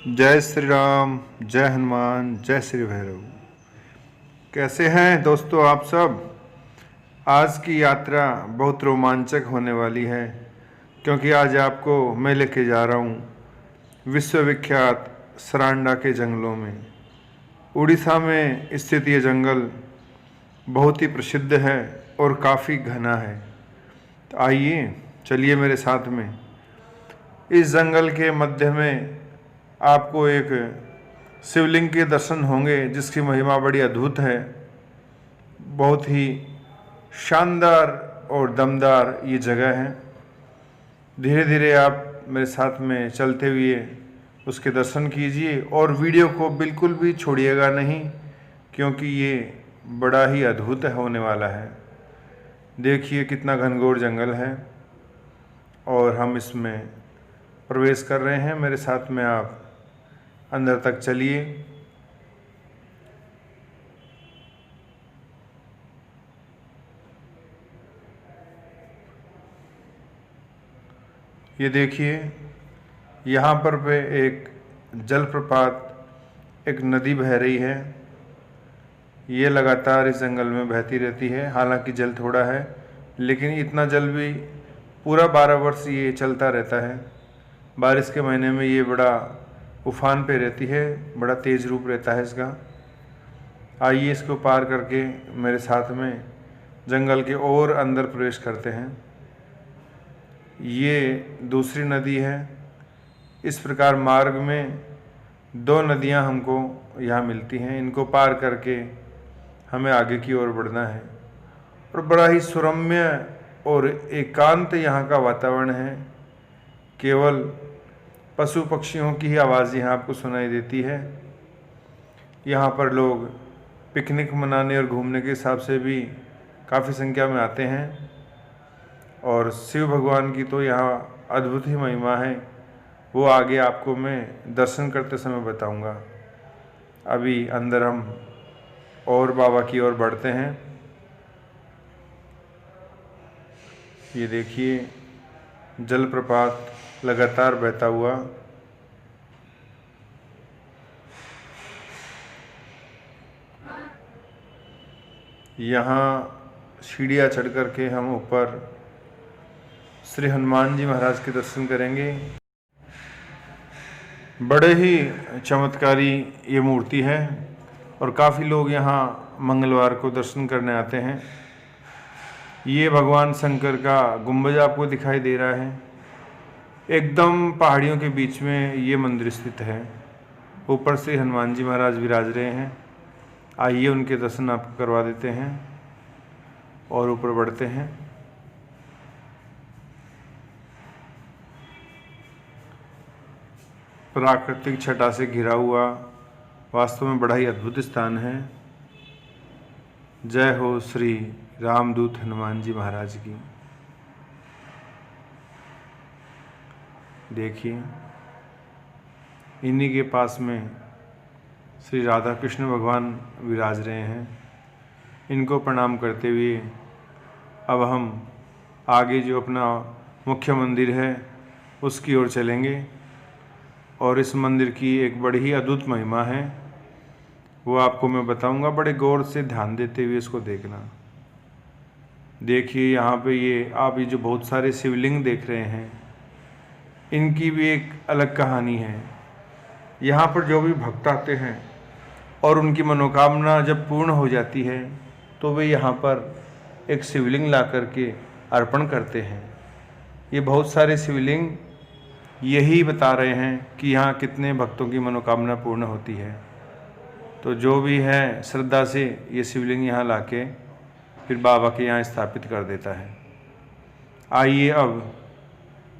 जय श्री राम, जय हनुमान, जय श्री भैरव। कैसे हैं दोस्तों आप सब। आज की यात्रा बहुत रोमांचक होने वाली है, क्योंकि आज आपको मैं लेके जा रहा हूँ विश्वविख्यात सरांडा के जंगलों में। उड़ीसा में स्थित ये जंगल बहुत ही प्रसिद्ध है और काफ़ी घना है। तो आइए चलिए मेरे साथ में। इस जंगल के मध्य में आपको एक शिवलिंग के दर्शन होंगे, जिसकी महिमा बड़ी अद्भुत है। बहुत ही शानदार और दमदार ये जगह है। धीरे धीरे आप मेरे साथ में चलते हुए उसके दर्शन कीजिए और वीडियो को बिल्कुल भी छोड़िएगा नहीं, क्योंकि ये बड़ा ही अद्भुत होने वाला है। देखिए कितना घनघोर जंगल है और हम इसमें प्रवेश कर रहे हैं। मेरे साथ में आप अंदर तक चलिए। ये देखिए यहाँ पर एक जलप्रपात, एक नदी बह रही है। ये लगातार इस जंगल में बहती रहती है। हालांकि जल थोड़ा है, लेकिन इतना जल भी पूरा 12 वर्ष ये चलता रहता है। बारिश के महीने में ये बड़ा उफान पे रहती है, बड़ा तेज़ रूप रहता है इसका। आइए इसको पार करके मेरे साथ में जंगल के और अंदर प्रवेश करते हैं। ये दूसरी नदी है। इस प्रकार मार्ग में 2 नदियां हमको यहाँ मिलती हैं। इनको पार करके हमें आगे की ओर बढ़ना है। और बड़ा ही सुरम्य और एकांत यहाँ का वातावरण है। केवल पशु पक्षियों की ही आवाज़ यहाँ आपको सुनाई देती है। यहाँ पर लोग पिकनिक मनाने और घूमने के हिसाब से भी काफ़ी संख्या में आते हैं। और शिव भगवान की तो यहाँ अद्भुत ही महिमा है, वो आगे आपको मैं दर्शन करते समय बताऊंगा। अभी अंदर हम और बाबा की ओर बढ़ते हैं। ये देखिए जलप्रपात लगातार बहता हुआ। यहाँ सीढ़ियाँ चढ़ कर के हम ऊपर श्री हनुमान जी महाराज के दर्शन करेंगे। बड़े ही चमत्कारी ये मूर्ति है और काफ़ी लोग यहाँ मंगलवार को दर्शन करने आते हैं। ये भगवान शंकर का गुंबज आपको दिखाई दे रहा है। एकदम पहाड़ियों के बीच में ये मंदिर स्थित है। ऊपर से हनुमान जी महाराज विराज रहे हैं। आइए उनके दर्शन आपको करवा देते हैं और ऊपर बढ़ते हैं। प्राकृतिक छटा से घिरा हुआ वास्तव में बड़ा ही अद्भुत स्थान है। जय हो श्री रामदूत हनुमान जी महाराज की। देखिए इन्हीं के पास में श्री राधा कृष्ण भगवान विराज रहे हैं। इनको प्रणाम करते हुए अब हम आगे जो अपना मुख्य मंदिर है उसकी ओर चलेंगे। और इस मंदिर की एक बड़ी ही अद्भुत महिमा है, वो आपको मैं बताऊंगा। बड़े गौर से ध्यान देते हुए इसको देखना। देखिए यहाँ पे आप ये जो बहुत सारे शिवलिंग देख रहे हैं, इनकी भी एक अलग कहानी है। यहाँ पर जो भी भक्त आते हैं और उनकी मनोकामना जब पूर्ण हो जाती है तो वे यहाँ पर एक शिवलिंग ला करके अर्पण करते हैं। ये बहुत सारे शिवलिंग यही बता रहे हैं कि यहाँ कितने भक्तों की मनोकामना पूर्ण होती है। तो जो भी है श्रद्धा से ये शिवलिंग यहाँ लाके फिर बाबा के यहाँ स्थापित कर देता है। आइए अब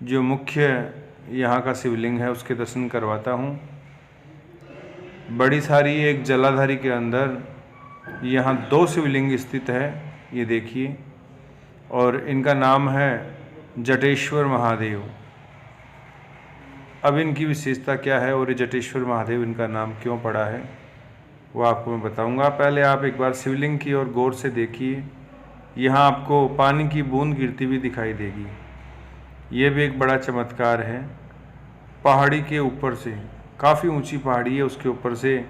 जो मुख्य यहाँ का शिवलिंग है उसके दर्शन करवाता हूँ। बड़ी सारी एक जलाधारी के अंदर यहाँ 2 शिवलिंग स्थित है, ये देखिए। और इनका नाम है जटेश्वर महादेव। अब इनकी विशेषता क्या है और ये जटेश्वर महादेव इनका नाम क्यों पड़ा है वो आपको मैं बताऊंगा। पहले आप एक बार शिवलिंग की ओर गौर से देखिए। यहाँ आपको पानी की बूंद गिरती हुई दिखाई देगी। ये भी एक बड़ा चमत्कार है। पहाड़ी के ऊपर से काफ़ी ऊंची पहाड़ी है, उसके ऊपर से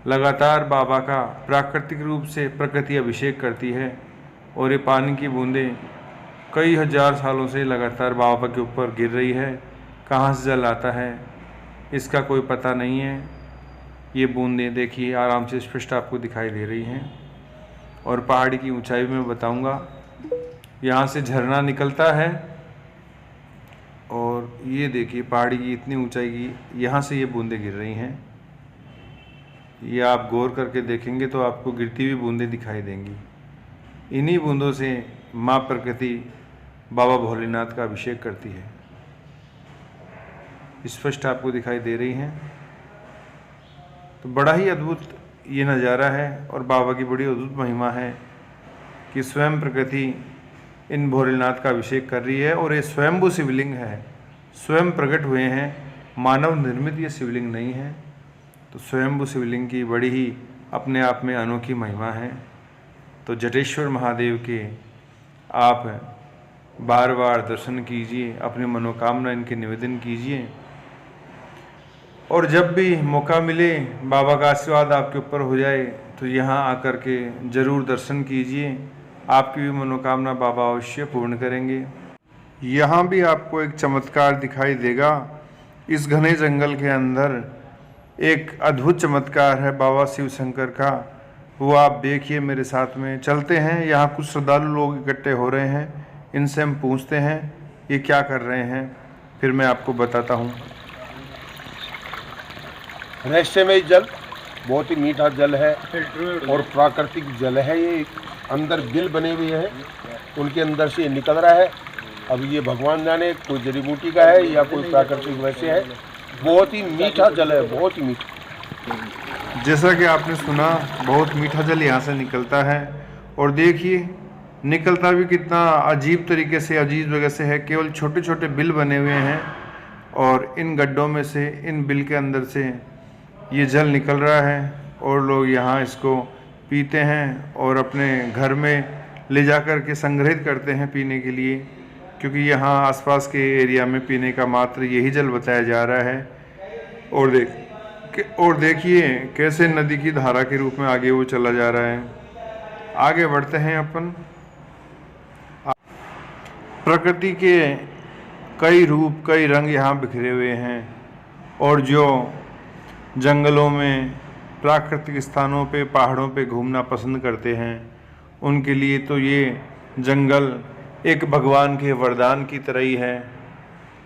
लगातार बाबा का प्राकृतिक रूप से प्रकृति अभिषेक करती है और ये पानी की बूंदें कई हजार सालों से लगातार बाबा के ऊपर गिर रही है। कहाँ से जल आता है इसका कोई पता नहीं है। ये बूंदें देखिए आराम से स्पष्ट आपको दिखाई दे रही हैं और पहाड़ी की ऊंचाई में बताऊंगा। यहाँ से झरना निकलता है और ये देखिए पहाड़ी की इतनी ऊंचाई की यहाँ से ये बूंदें गिर रही हैं। ये आप गौर करके देखेंगे तो आपको गिरती हुई बूंदें दिखाई देंगी। इन्हीं बूंदों से माँ प्रकृति बाबा भोलेनाथ का अभिषेक करती है। स्पष्ट आपको दिखाई दे रही हैं। तो बड़ा ही अद्भुत ये नज़ारा है और बाबा की बड़ी अद्भुत महिमा है कि स्वयं प्रकृति इन भोलेनाथ का अभिषेक कर रही है। और ये स्वयंभू शिवलिंग है, स्वयं प्रकट हुए हैं, मानव निर्मित ये शिवलिंग नहीं है। तो स्वयंभू शिवलिंग की बड़ी ही अपने आप में अनोखी महिमा है। तो जटेश्वर महादेव के आप बार बार दर्शन कीजिए, अपनी मनोकामना इनके निवेदन कीजिए और जब भी मौका मिले बाबा का आशीर्वाद आपके ऊपर हो जाए तो यहाँ आकर के ज़रूर दर्शन कीजिए। आपकी भी मनोकामना बाबा अवश्य पूर्ण करेंगे। यहाँ भी आपको एक चमत्कार दिखाई देगा। इस घने जंगल के अंदर एक अद्भुत चमत्कार है बाबा शिव शंकर का, वो आप देखिए मेरे साथ में। चलते हैं, यहाँ कुछ श्रद्धालु लोग इकट्ठे हो रहे हैं, इनसे हम पूछते हैं ये क्या कर रहे हैं, फिर मैं आपको बताता हूँ। रहस्यमय जल, बहुत ही मीठा जल है और प्राकृतिक जल है। ये अंदर बिल बने हुए हैं, उनके अंदर से निकल रहा है। अब ये भगवान जाने कोई जड़ी बूटी का है या कोई प्राकृतिक वैसे है। बहुत ही मीठा जल है, बहुत ही मीठा। जैसा कि आपने सुना बहुत मीठा जल यहाँ से निकलता है और देखिए निकलता भी कितना अजीब तरीके से, अजीब जगह से है। केवल छोटे छोटे बिल बने हुए हैं और इन गड्ढों में से, इन बिल के अंदर से ये जल निकल रहा है और लोग यहाँ इसको पीते हैं और अपने घर में ले जा कर के संग्रहित करते हैं पीने के लिए, क्योंकि यहाँ आसपास के एरिया में पीने का मात्र यही जल बताया जा रहा है। और देखिए कैसे नदी की धारा के रूप में आगे वो चला जा रहा है। आगे बढ़ते हैं अपन। प्रकृति के कई रूप, कई रंग यहाँ बिखरे हुए हैं और जो जंगलों में, प्राकृतिक स्थानों पे, पहाड़ों पे घूमना पसंद करते हैं उनके लिए तो ये जंगल एक भगवान के वरदान की तरह ही है।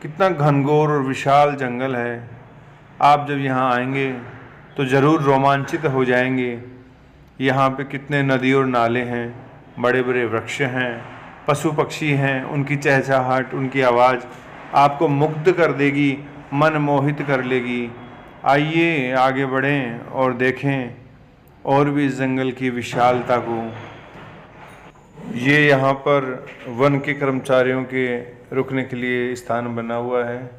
कितना घनघोर और विशाल जंगल है। आप जब यहाँ आएंगे तो ज़रूर रोमांचित हो जाएंगे। यहाँ पे कितने नदी और नाले हैं, बड़े बड़े वृक्ष हैं, पशु पक्षी हैं, उनकी चहचहाहट, उनकी आवाज़ आपको मुग्ध कर देगी, मन मोहित कर लेगी। आइए आगे बढ़ें और देखें और भी इस जंगल की विशालता को। ये यहाँ पर वन के कर्मचारियों के रुकने के लिए स्थान बना हुआ है।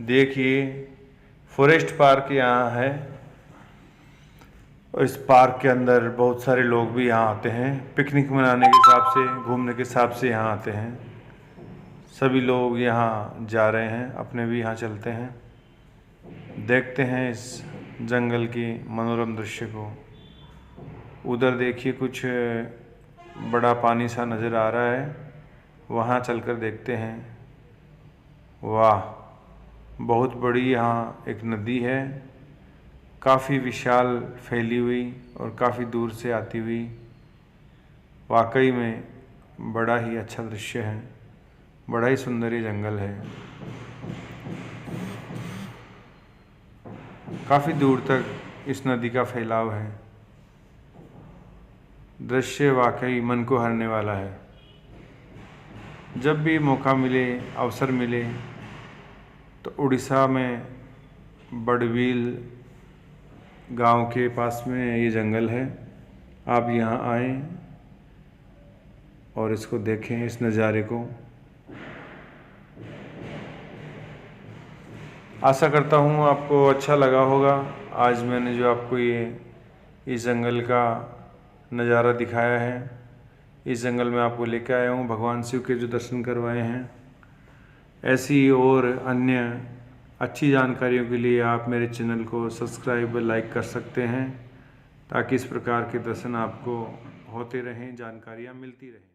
देखिए फॉरेस्ट पार्क यहाँ है और इस पार्क के अंदर बहुत सारे लोग भी यहाँ आते हैं, पिकनिक मनाने के हिसाब से, घूमने के हिसाब से यहाँ आते हैं। सभी लोग यहाँ जा रहे हैं, अपने भी यहाँ चलते हैं। देखते हैं इस जंगल की मनोरम दृश्य को। उधर देखिए कुछ बड़ा पानी सा नज़र आ रहा है, वहाँ चलकर देखते हैं। वाह, बहुत बड़ी यहाँ एक नदी है, काफ़ी विशाल फैली हुई और काफ़ी दूर से आती हुई। वाकई में बड़ा ही अच्छा दृश्य है, बड़ा ही सुंदर ये जंगल है। काफ़ी दूर तक इस नदी का फैलाव है। दृश्य वाकई मन को हरने वाला है। जब भी मौका मिले, अवसर मिले तो उड़ीसा में बड़बील गांव के पास में ये जंगल है। आप यहाँ आएं और इसको देखें, इस नज़ारे को। आशा करता हूँ आपको अच्छा लगा होगा। आज मैंने जो आपको ये इस जंगल का नज़ारा दिखाया है, इस जंगल में आपको लेकर आया हूँ, भगवान शिव के जो दर्शन करवाए हैं। ऐसी और अन्य अच्छी जानकारियों के लिए आप मेरे चैनल को सब्सक्राइब व लाइक कर सकते हैं, ताकि इस प्रकार के दर्शन आपको होते रहें, जानकारियाँ मिलती रहें।